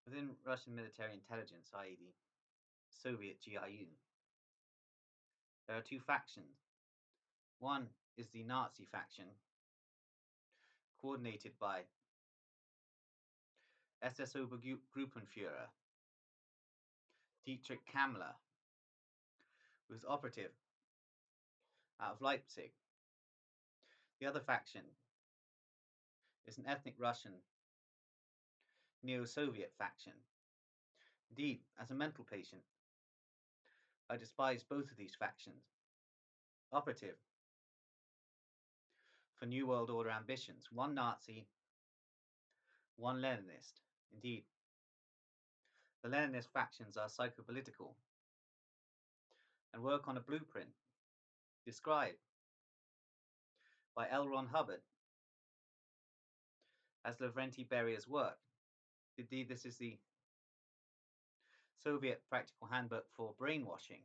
Within Russian military intelligence, i.e., the Soviet GRU, there are two factions. One is the Nazi faction, coordinated by SS Obergruppenführer Dietrich Kammler, who is operative out of Leipzig. The other faction is an ethnic Russian neo-Soviet faction. Indeed, as a mental patient, I despise both of these factions. Operative for New World Order ambitions, one Nazi, one Leninist. Indeed, the Leninist factions are psychopolitical and work on a blueprint described by L. Ron Hubbard as Lavrenti Beria's work. Indeed, this is the Soviet Practical Handbook for Brainwashing.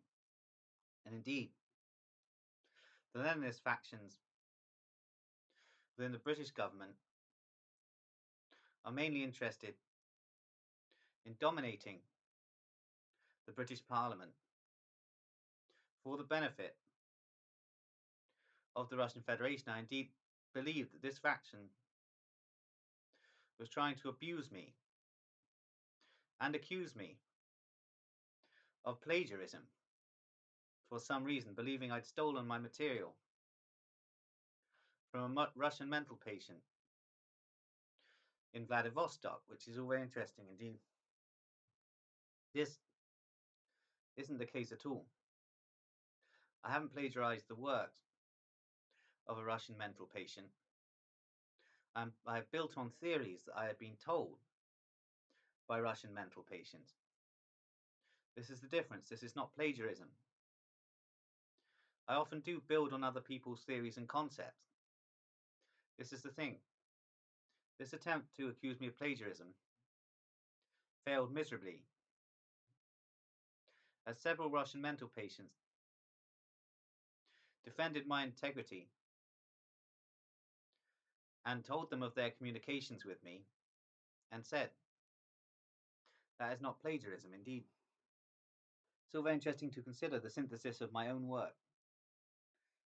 And indeed, the Leninist factions within the British government are mainly interested in dominating the British Parliament for the benefit of the Russian Federation. I indeed believe that this faction was trying to abuse me and accuse me of plagiarism for some reason, believing I'd stolen my material from a Russian mental patient in Vladivostok, which is all very interesting indeed. This isn't the case at all. I haven't plagiarized the works of a Russian mental patient. I have built on theories that I had been told by Russian mental patients. This is the difference. This is not plagiarism. I often do build on other people's theories and concepts. This is the thing. This attempt to accuse me of plagiarism failed miserably, as several Russian mental patients defended my integrity and told them of their communications with me and said, that is not plagiarism indeed. It's all very interesting to consider the synthesis of my own work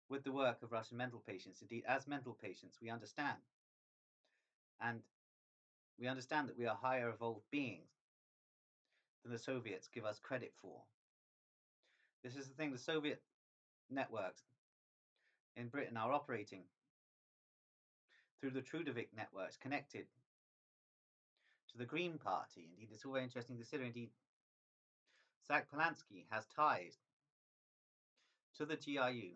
with the work of Russian mental patients. Indeed, as mental patients, we understand. And we understand that we are higher evolved beings than the Soviets give us credit for. This is the thing, the Soviet networks in Britain are operating through the Trudovik networks connected to the Green Party. Indeed, it's all very interesting to consider. Indeed, Zach Polanski has ties to the GRU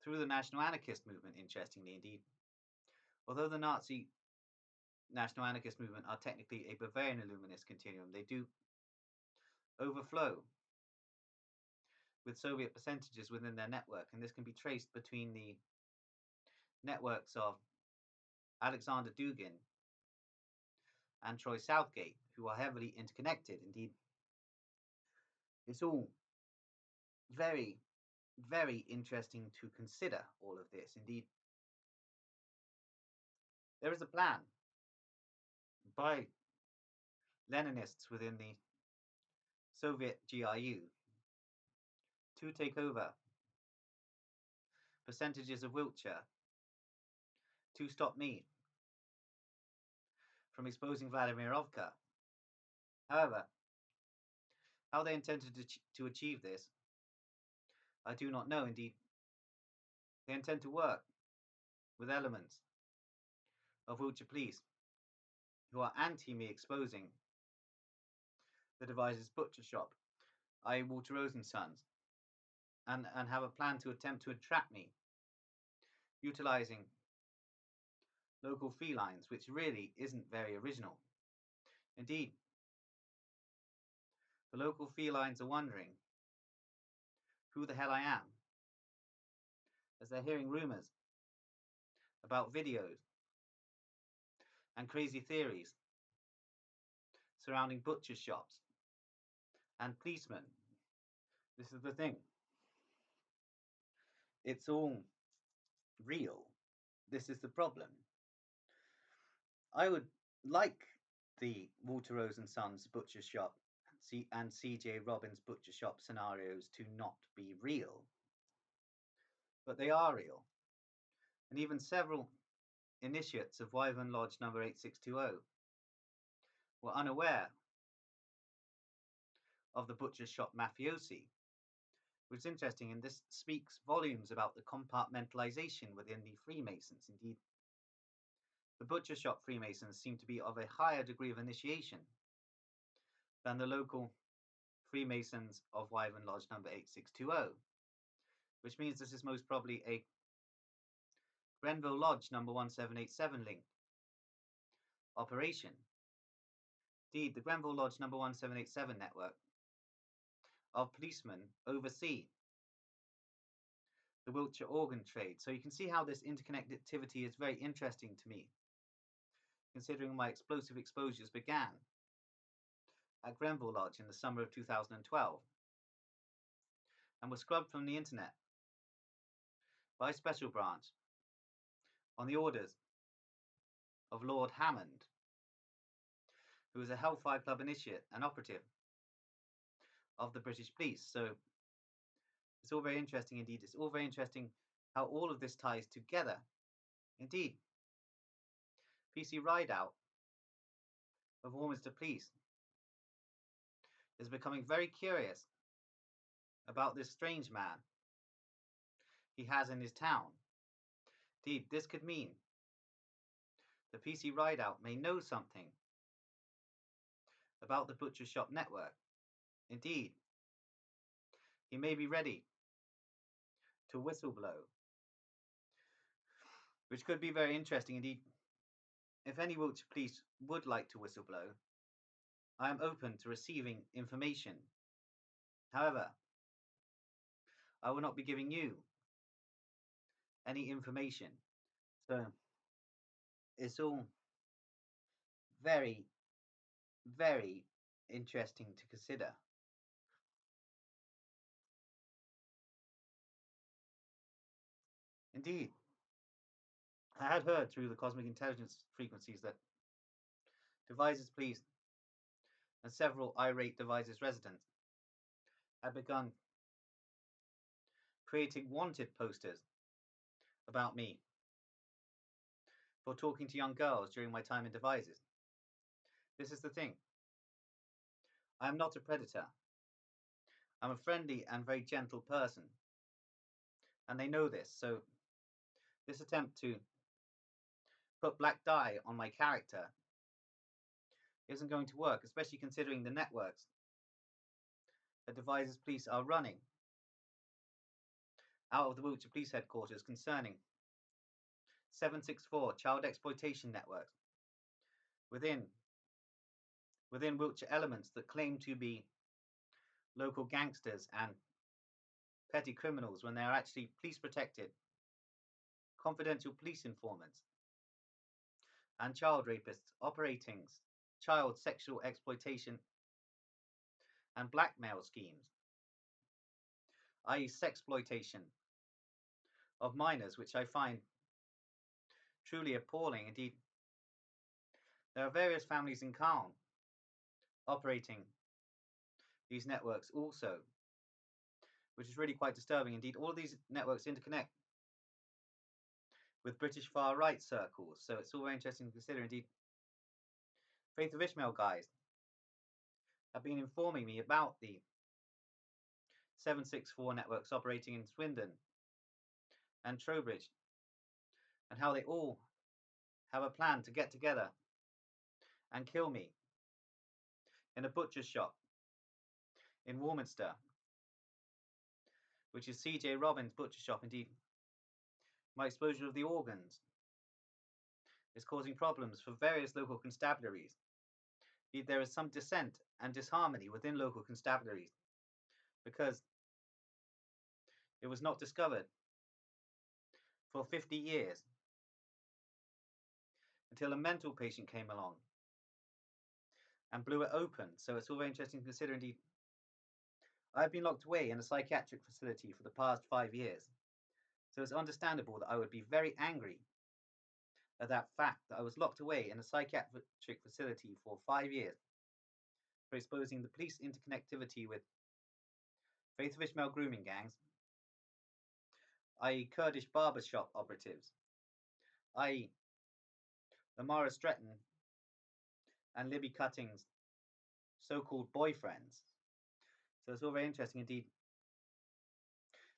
through the National Anarchist movement, interestingly indeed. Although the Nazi National Anarchist movement are technically a Bavarian Illuminist continuum, they do overflow with Soviet percentages within their network, and this can be traced between the networks of Alexander Dugin and Troy Southgate, who are heavily interconnected. Indeed, it's all very, very interesting to consider all of this. Indeed, there is a plan by Leninists within the Soviet GRU to take over percentages of Wiltshire to stop me from exposing Vladimirovka. However, how they intended to achieve this, I do not know. Indeed, they intend to work with elements of Wiltshire police who are anti-me exposing the Devizes butcher shop, i.e. Walter Rosen's sons, and have a plan to attempt to entrap me, utilizing local felines, which really isn't very original. Indeed, the local felines are wondering who the hell I am, as they're hearing rumors about videos and crazy theories surrounding butcher shops and policemen. This is the thing. It's all real. This is the problem. I would like the Walter and Sons butcher shop and C.J. Robbins butcher shop scenarios to not be real, but they are real, and even several initiates of Wyvern Lodge number 8620 were unaware of the butcher shop mafiosi, which is interesting, and this speaks volumes about the compartmentalization within the Freemasons. Indeed, the butcher shop Freemasons seem to be of a higher degree of initiation than the local Freemasons of Wyvern Lodge number 8620, which means this is most probably a Grenville Lodge number 1787 link operation. Indeed, the Grenville Lodge number 1787 network of policemen oversee the Wiltshire organ trade. So you can see how this interconnectivity is very interesting to me, considering my explosive exposures began at Grenville Lodge in the summer of 2012 and were scrubbed from the internet by Special Branch on the orders of Lord Hammond, who was a Hellfire Club initiate and operative of the British police. So it's all very interesting indeed. It's all very interesting how all of this ties together. Indeed, PC Rideout of Warminster Police is becoming very curious about this strange man he has in his town. Indeed, this could mean the PC Rideout may know something about the butcher shop network. Indeed, he may be ready to whistleblow, which could be very interesting indeed. If any Wiltshire police would like to whistleblow, I am open to receiving information. However, I will not be giving you any information. So it's all very, very interesting to consider. Indeed, I had heard through the cosmic intelligence frequencies that Devizes police and several irate Devizes residents had begun creating wanted posters about me for talking to young girls during my time in Devizes. This is the thing. I am not a predator. I'm a friendly and very gentle person. And they know this, so this attempt to put black dye on my character isn't going to work, especially considering the networks that Devizes police are running out of the Wiltshire Police Headquarters concerning 764 child exploitation networks within Wiltshire elements that claim to be local gangsters and petty criminals when they are actually police protected, confidential police informants, and child rapists operating child sexual exploitation and blackmail schemes, i.e. sexploitation of minors, which I find truly appalling. Indeed, there are various families in Calne operating these networks also, which is really quite disturbing. Indeed, all of these networks interconnect with British far right circles, so it's all very interesting to consider. Indeed, Faith of Ishmael guys have been informing me about the 764 networks operating in Swindon and Trowbridge, and how they all have a plan to get together and kill me in a butcher's shop in Warminster, which is C.J. Robbins' butcher shop. Indeed, my exposure of the organs is causing problems for various local constabularies. Indeed, there is some dissent and disharmony within local constabularies because it was not discovered for 50 years until a mental patient came along and blew it open. So it's all very interesting to consider. Indeed, I've been locked away in a psychiatric facility for the past 5 years. So it's understandable that I would be very angry at that fact that I was locked away in a psychiatric facility for 5 years for exposing the police interconnectivity with Faith of Ishmael grooming gangs, i.e. Kurdish barbershop operatives, i.e. Lamara Stretton and Libby Cutting's so-called boyfriends. So it's all very interesting indeed.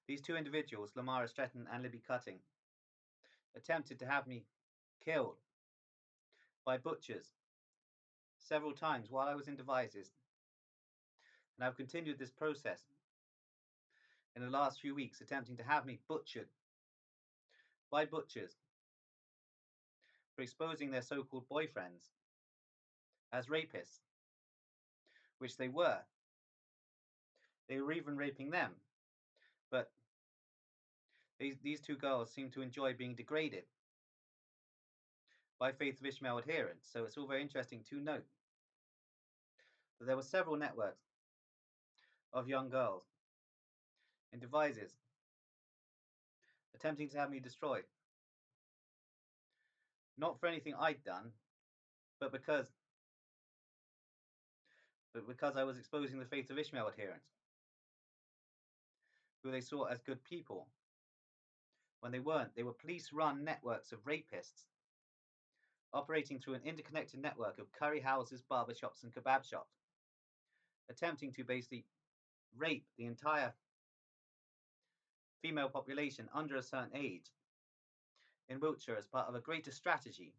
These two individuals, Lamara Stretton and Libby Cutting, attempted to have me killed by butchers several times while I was in Devizes, and I've continued this process in the last few weeks, attempting to have me butchered by butchers for exposing their so-called boyfriends as rapists, which they were. They were even raping them, but these two girls seem to enjoy being degraded by Faith of Ishmael adherents. So it's all very interesting to note that there were several networks of young girls in Devizes attempting to have me destroyed. Not for anything I'd done, but because I was exposing the Faith of Ishmael adherents, who they saw as good people, when they weren't. They were police-run networks of rapists, operating through an interconnected network of curry houses, barbershops, and kebab shops, attempting to basically rape the entire female population under a certain age in Wiltshire as part of a greater strategy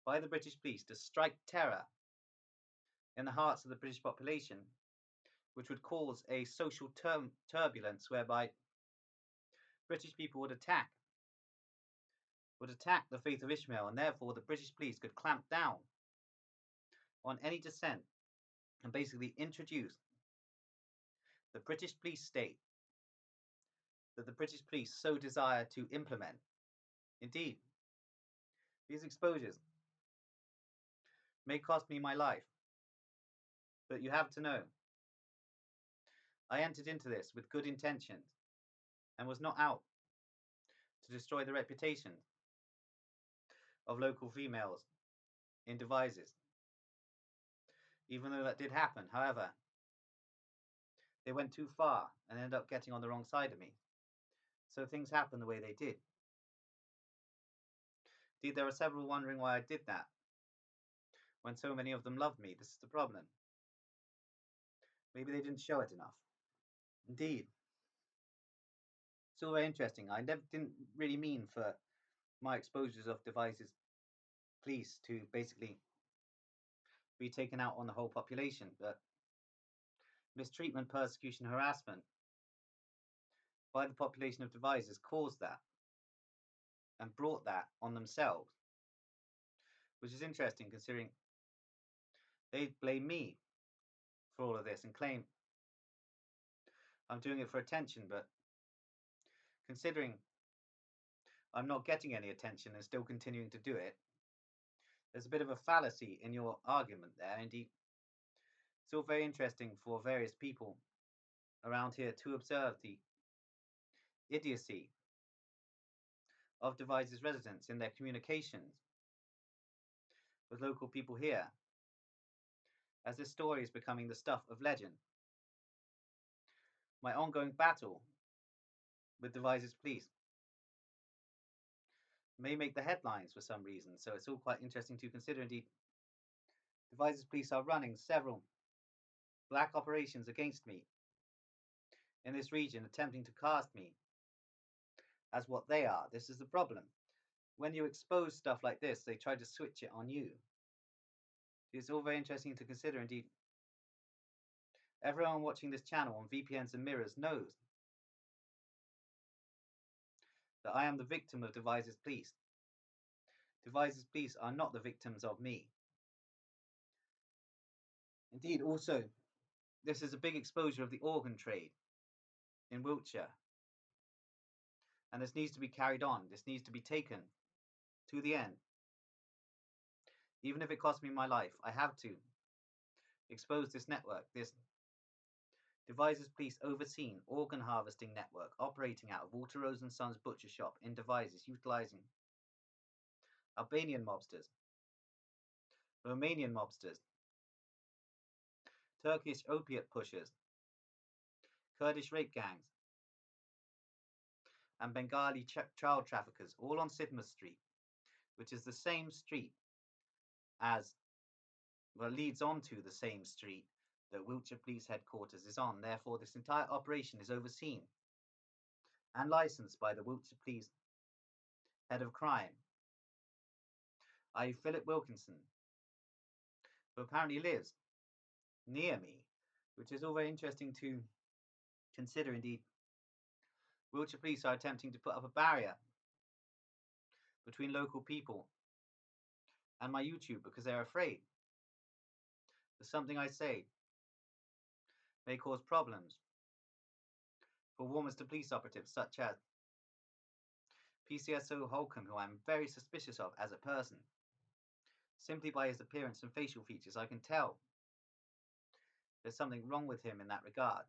by the British police to strike terror in the hearts of the British population, which would cause a social turbulence whereby British people would attack the Faith of Ishmael, and therefore the British police could clamp down on any dissent and basically introduce the British police state that the British police so desire to implement. Indeed, these exposures may cost me my life, but you have to know, I entered into this with good intentions and was not out to destroy the reputation of local females in Devizes. Even though that did happen, however, they went too far and ended up getting on the wrong side of me. So things happened the way they did. Indeed, there are several wondering why I did that, when so many of them loved me. This is the problem. Maybe they didn't show it enough. Indeed. It's all very interesting. I didn't really mean for my exposures of Devizes police to basically be taken out on the whole population, but mistreatment, persecution, harassment by the population of Devizes caused that and brought that on themselves, which is interesting considering they blame me for all of this and claim I'm doing it for attention, but considering I'm not getting any attention and still continuing to do it, there's a bit of a fallacy in your argument there. Indeed, it's all very interesting for various people around here to observe the idiocy of Devizes residents in their communications with local people here, as this story is becoming the stuff of legend. My ongoing battle with Devizes police may make the headlines for some reason, so it's all quite interesting to consider. Indeed, Devizes police are running several black operations against me in this region, attempting to cast me as what they are. This is the problem. When you expose stuff like this, they try to switch it on you. It's all very interesting to consider. Indeed, everyone watching this channel on VPNs and mirrors knows that I am the victim of Devizes police. Devizes police are not the victims of me. Indeed, also, this is a big exposure of the organ trade in Wiltshire. And this needs to be carried on. This needs to be taken to the end. Even if it costs me my life, I have to expose this network, this Devizes police overseen organ harvesting network operating out of Walter Rose and Sons Butcher Shop in Devizes, utilising Albanian mobsters, Romanian mobsters, Turkish opiate pushers, Kurdish rape gangs, and Bengali child traffickers, all on Sidmouth Street, which is the same street as, well, leads onto the same street that Wiltshire Police Headquarters is on. Therefore, this entire operation is overseen and licensed by the Wiltshire Police Head of Crime, i.e. Philip Wilkinson, who apparently lives near me, which is all very interesting to consider. Indeed, Wiltshire Police are attempting to put up a barrier between local people and my YouTube because they're afraid that something I say may cause problems for Warminster police operatives such as PCSO Holcomb, who I'm very suspicious of as a person. Simply by his appearance and facial features, I can tell there's something wrong with him in that regard.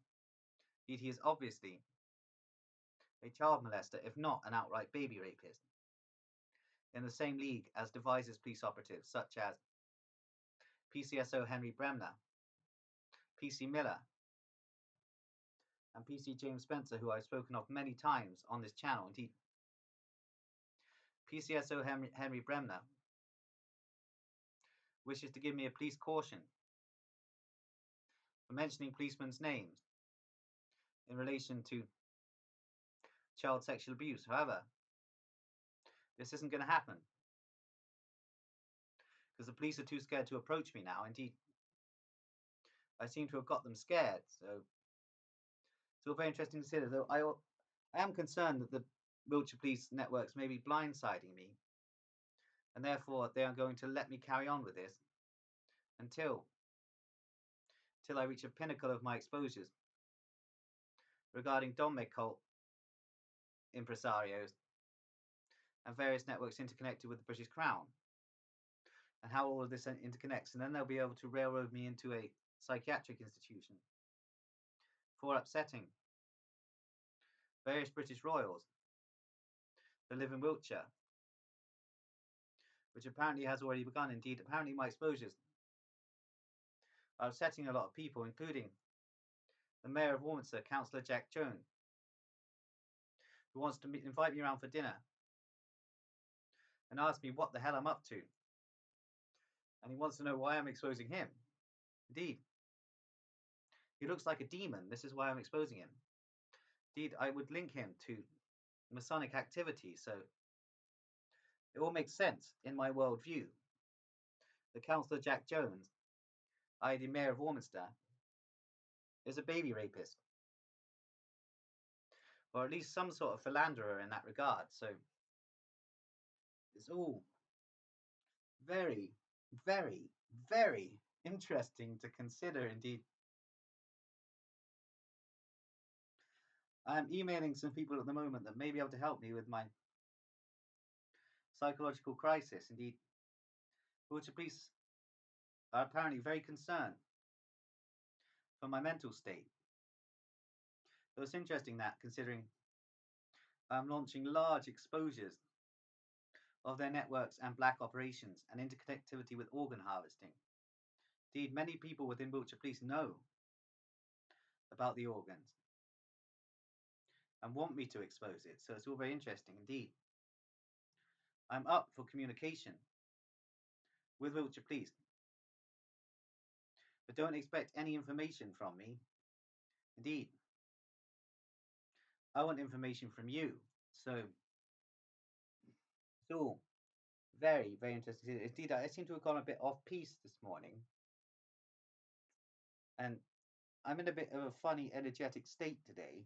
Indeed, he is obviously a child molester, if not an outright baby rapist, in the same league as Devizes police operatives such as PCSO Henry Bremner, PC Miller, and PC James Spencer, who I've spoken of many times on this channel. Indeed, PCSO Henry Bremner wishes to give me a police caution for mentioning policemen's names in relation to child sexual abuse. However, this isn't going to happen because the police are too scared to approach me now. Indeed, I seem to have got them scared. So it's all very interesting to consider, though I am concerned that the Wiltshire Police networks may be blindsiding me, and therefore they are going to let me carry on with this until I reach a pinnacle of my exposures regarding Dom cult impresarios and various networks interconnected with the British Crown, and how all of this interconnects, and then they'll be able to railroad me into a psychiatric institution for upsetting various British royals that live in Wiltshire, which apparently has already begun. Indeed, apparently my exposures are upsetting a lot of people, including the Mayor of Warminster, Councillor Jack Jones, who wants to invite me around for dinner and ask me what the hell I'm up to. And he wants to know why I'm exposing him. Indeed, he looks like a demon. This is why I'm exposing him. Indeed, I would link him to Masonic activity, so it all makes sense in my worldview. The Councillor Jack Jones, i.e. the Mayor of Warminster, is a baby rapist, or at least some sort of philanderer in that regard. So it's all very, very, very interesting to consider indeed. I'm emailing some people at the moment that may be able to help me with my psychological crisis. Indeed, Wiltshire Police are apparently very concerned for my mental state. So it's interesting that, considering I'm launching large exposures of their networks and black operations and interconnectivity with organ harvesting. Indeed, many people within Wiltshire Police know about the organs and want me to expose it. So it's all very interesting indeed. I'm up for communication with Wiltshire Police, but don't expect any information from me. Indeed, I want information from you. So it's all very, very interesting. Indeed, I seem to have gone a bit off piece this morning, and I'm in a bit of a funny, energetic state today,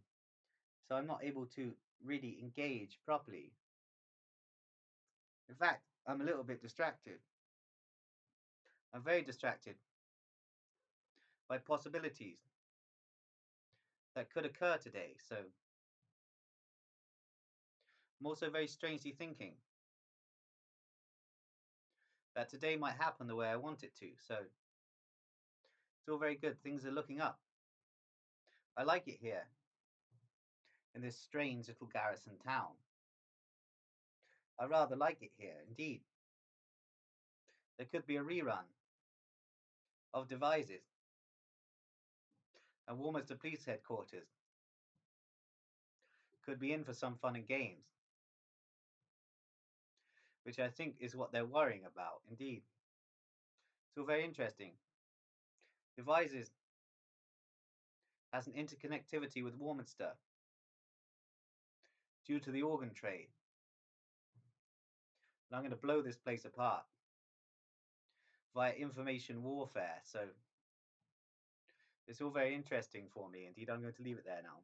so I'm not able to really engage properly. In fact, I'm a little bit distracted. I'm very distracted by possibilities that could occur today. So I'm also very strangely thinking that today might happen the way I want it to. So it's all very good. Things are looking up. I like it here in this strange little garrison town. I rather like it here, indeed. There could be a rerun of Devizes and Warminster Police Headquarters could be in for some fun and games, which I think is what they're worrying about, indeed. It's all very interesting. Devizes has an interconnectivity with Warminster due to the organ trade. And I'm going to blow this place apart via information warfare. So it's all very interesting for me. Indeed, I'm going to leave it there now.